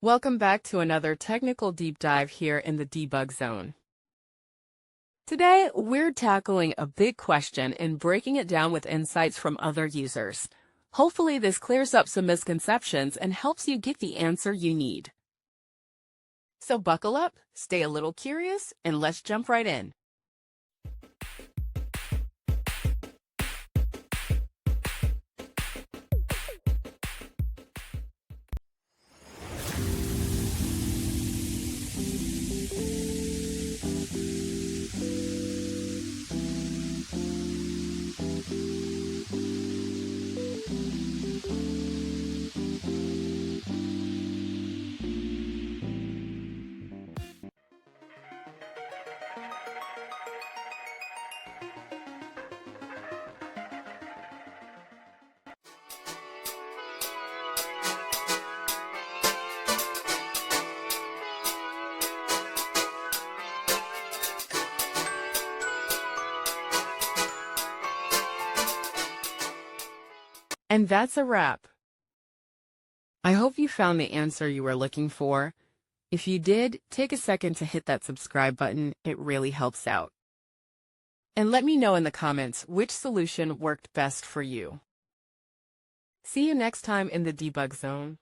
Welcome back to another technical deep dive here in the debug zone. Today, we're tackling a big question and breaking it down with insights from other users. Hopefully, this clears up some misconceptions and helps you get the answer you need. So buckle up, stay a little curious, and let's jump right in. And that's a wrap. I hope you found the answer you were looking for. If you did, take a second to hit that subscribe button. It really helps out. And let me know in the comments which solution worked best for you. See you next time in the debug zone.